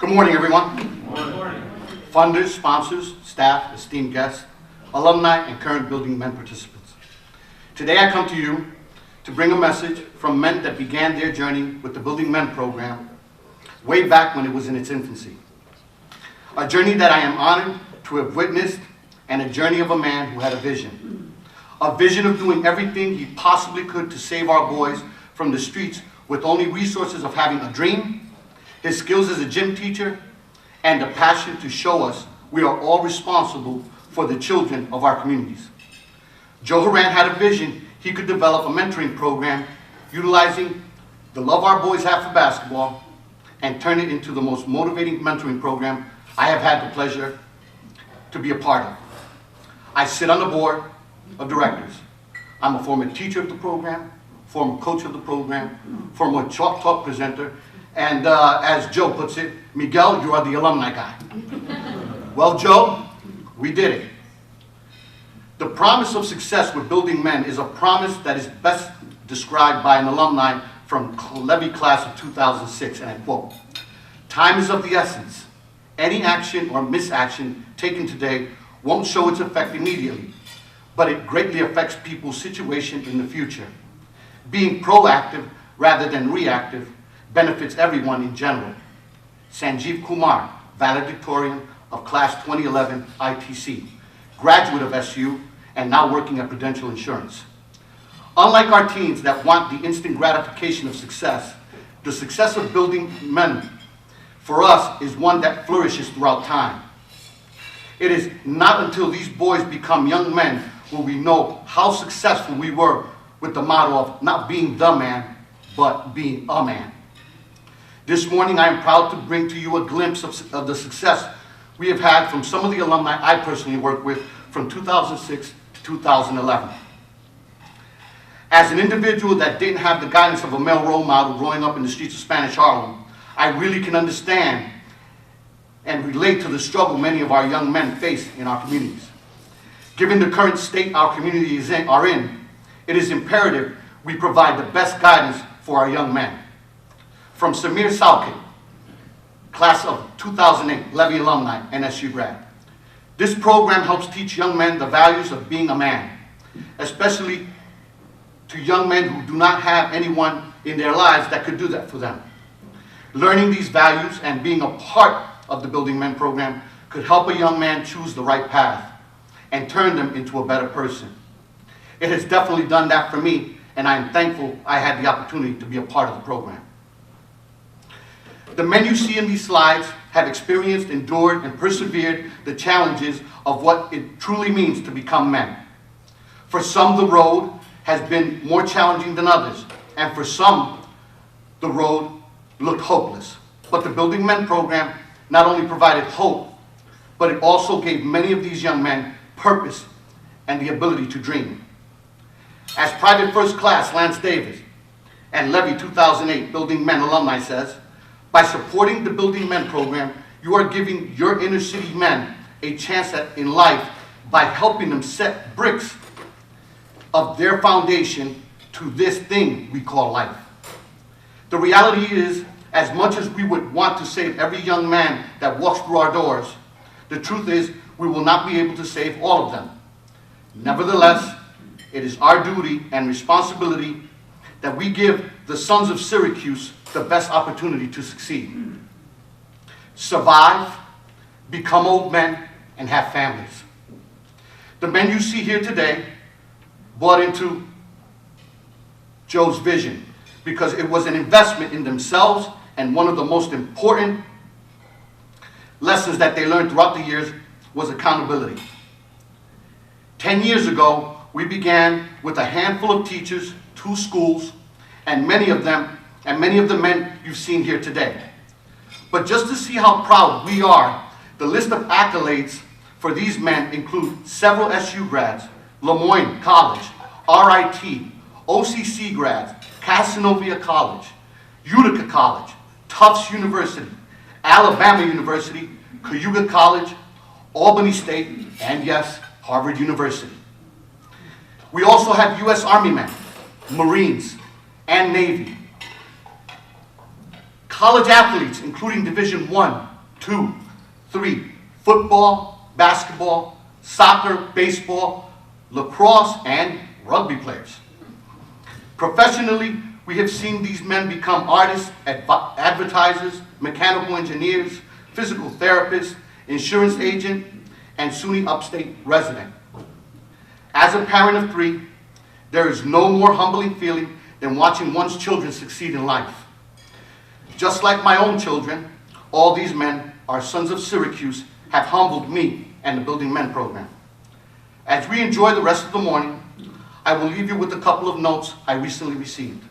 Good morning, everyone. Good morning. Funders, sponsors, staff, esteemed guests, alumni, and current Building Men participants. Today I come to you to bring a message from men that began their journey with the Building Men program way back when it was in its infancy. A journey that I am honored to have witnessed, and a journey of a man who had a vision. A vision of doing everything he possibly could to save our boys from the streets with only resources of having a dream, his skills as a gym teacher, and a passion to show us we are all responsible for the children of our communities. Joe Horan had a vision he could develop a mentoring program utilizing the love our boys have for basketball and turn it into the most motivating mentoring program I have had the pleasure to be a part of. I sit on the board of directors. I'm a former teacher of the program, former coach of the program, former Chalk Talk presenter, and as Joe puts it, Miguel, you are the alumni guy. Well, Joe, we did it. The promise of success with Building Men is a promise that is best described by an alumni from Levy class of 2006, and I quote, "Time is of the essence. Any action or misaction taken today won't show its effect immediately, but it greatly affects people's situation in the future. Being proactive rather than reactive benefits everyone in general." Sanjeev Kumar, valedictorian of class 2011 ITC, graduate of SU, and now working at Prudential Insurance. Unlike our teens that want the instant gratification of success, the success of Building Men for us is one that flourishes throughout time. It is not until these boys become young men will we know how successful we were with the motto of not being the man, but being a man. This morning I am proud to bring to you a glimpse of the success we have had from some of the alumni I personally worked with from 2006 to 2011. As an individual that didn't have the guidance of a male role model growing up in the streets of Spanish Harlem, I really can understand and relate to the struggle many of our young men face in our communities. Given the current state our communities are in, it is imperative we provide the best guidance for our young men. From Samir Salkit, class of 2008, Levy alumni, NSU grad. This program helps teach young men the values of being a man, especially to young men who do not have anyone in their lives that could do that for them. Learning these values and being a part of the Building Men program could help a young man choose the right path and turn them into a better person. It has definitely done that for me, and I am thankful I had the opportunity to be a part of the program. The men you see in these slides have experienced, endured, and persevered the challenges of what it truly means to become men. For some, the road has been more challenging than others, and for some, the road looked hopeless. But the Building Men program not only provided hope, but it also gave many of these young men purpose and the ability to dream. As Private First Class Lance Davis and Levy 2008 Building Men alumni says, by supporting the Building Men program, you are giving your inner city men a chance in life by helping them set bricks of their foundation to this thing we call life. The reality is, as much as we would want to save every young man that walks through our doors, the truth is we will not be able to save all of them. Nevertheless, it is our duty and responsibility that we give the sons of Syracuse the best opportunity to succeed. Survive, become old men, and have families. The men you see here today bought into Joe's vision because it was an investment in themselves, and one of the most important lessons that they learned throughout the years was accountability. 10 years ago, we began with a handful of teachers, 2 schools, and many of the men you've seen here today. But just to see how proud we are, the list of accolades for these men include several SU grads, Lemoyne College, RIT, OCC grads, Casanova College, Utica College, Tufts University, Alabama University, Cayuga College, Albany State, and yes, Harvard University. We also have U.S. Army men, Marines, and Navy. College athletes, including Division I, 2, 3, football, basketball, soccer, baseball, lacrosse, and rugby players. Professionally, we have seen these men become artists, advertisers, mechanical engineers, physical therapists, insurance agent, and SUNY upstate resident. As a parent of 3, there is no more humbling feeling than watching one's children succeed in life. Just like my own children, all these men, our sons of Syracuse, have humbled me and the Building Men program. As we enjoy the rest of the morning, I will leave you with a couple of notes I recently received.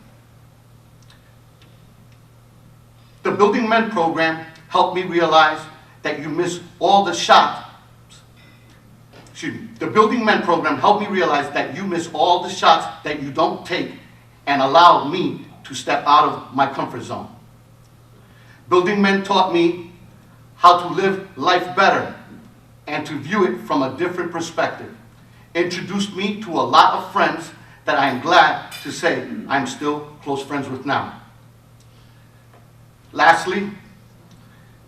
The Building Men program helped me realize that you miss all the shots. The Building Men program helped me realize that you miss all the shots that you don't take and allowed me to step out of my comfort zone. Building Men taught me how to live life better and to view it from a different perspective. Introduced me to a lot of friends that I am glad to say I'm still close friends with now. Lastly,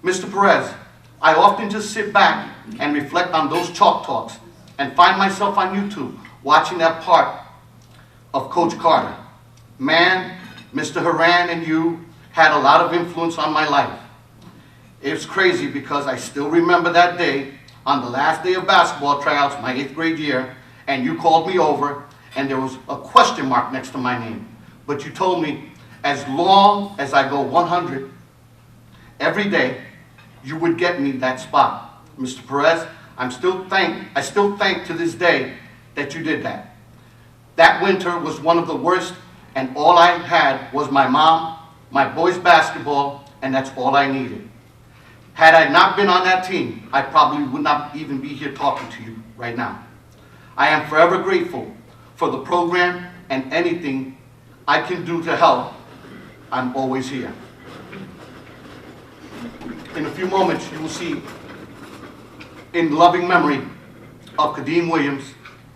Mr. Perez, I often just sit back and reflect on those chalk talks and find myself on YouTube watching that part of Coach Carter. Man, Mr. Haran and you had a lot of influence on my life. It's crazy because I still remember that day on the last day of basketball tryouts, my 8th grade year, and you called me over and there was a question mark next to my name. But you told me, as long as I go 100 every day, you would get me that spot. Mr. Perez, I still thank to this day that you did that. That winter was one of the worst, and all I had was my mom, my boys' basketball, and that's all I needed. Had I not been on that team, I probably would not even be here talking to you right now. I am forever grateful for the program, and anything I can do to help, I'm always here. In a few moments, you will see, in loving memory of Kadeem Williams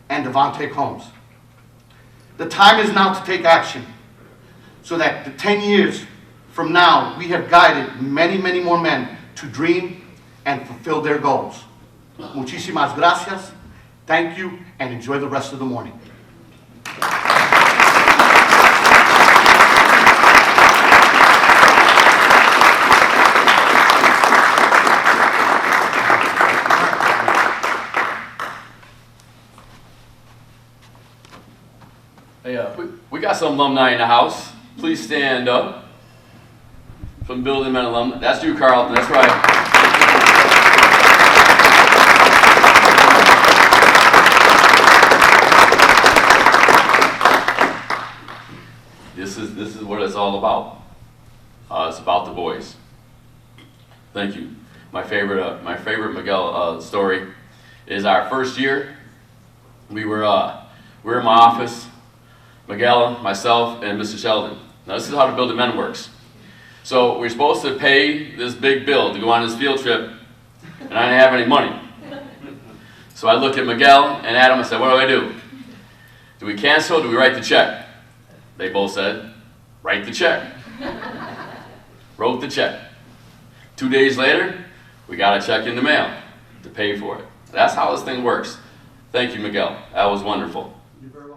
and Devontae Combs. The time is now to take action so that the 10 years from now, we have guided many, many more men to dream and fulfill their goals. Muchísimas gracias. Thank you, and enjoy the rest of the morning. Hey, we got some alumni in the house. Please stand up. From Building Men alumni. That's you, Carlton. That's right. This is what it's all about. It's about the boys. Thank you. My favorite Miguel story is our first year. We were in my office. Miguel, myself, and Mr. Sheldon. Now this is how the Building Men works. So we're supposed to pay this big bill to go on this field trip, and I didn't have any money. So I looked at Miguel and Adam and said, what do I do? Do we cancel or do we write the check? They both said, write the check. Wrote the check. 2 days later, we got a check in the mail to pay for it. That's how this thing works. Thank you, Miguel. That was wonderful. You're very welcome.